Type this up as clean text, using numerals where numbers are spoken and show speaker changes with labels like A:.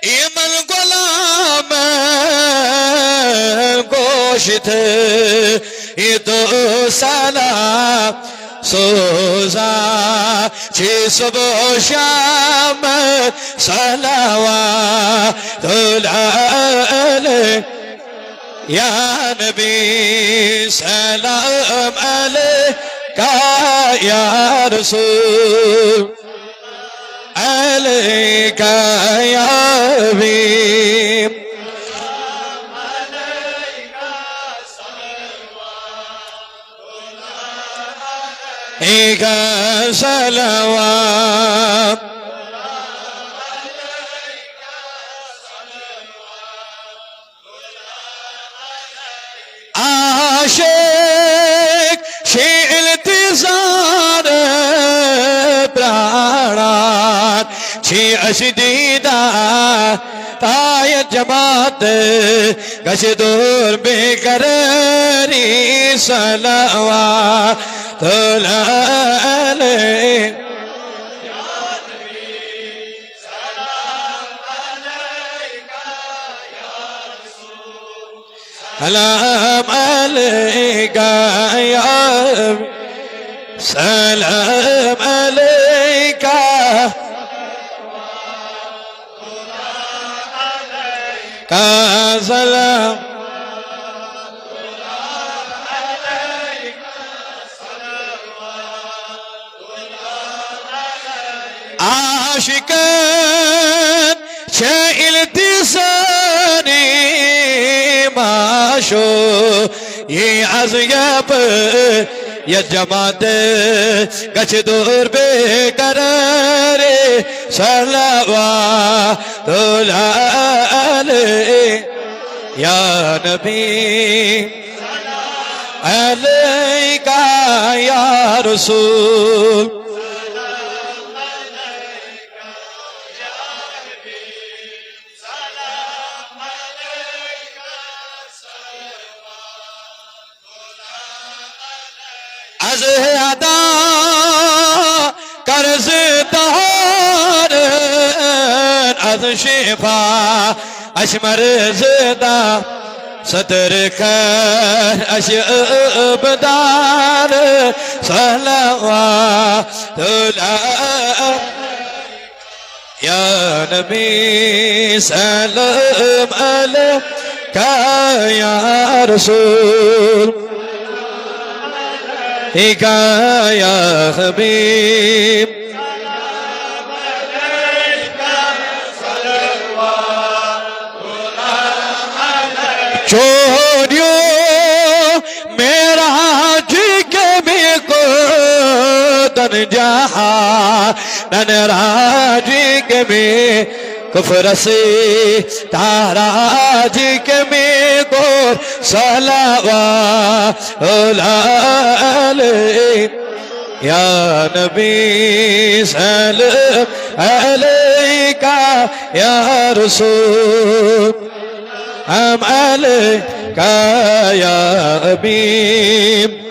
A: ایمن غلام گوشت ای تو سلام سوزا چی صبح و شام صلوات علیک یا نبی سلام علیکا یا رسول علیکا یا حبیب علیکا صلوات عاشق شیل تزار پرانان چی اشدیدہ تای جماعت گش دور بقراری صلوات علیک سلام علیکا یا سلام علیکا کا سلام عاشقان شائل تساني ماشو يعزيب يا جماعت گچ دور بقرار صلوات علیک یا نبی علیکا یا رسول از ادا قرض دار از شفا اشمر زدا ستر کر اشبدار صلوات علیک یا نبی سلام علیکا یا رسول يا حبيب سلام عليك صلوات الله عليك چوریو میرا جگ میں کو تن جہاں نن راجگ میں کفر سے تاراج کے میں کو صلوات علیک یا نبی سلام علیکا یا رسول ہم علیکا یا حبیب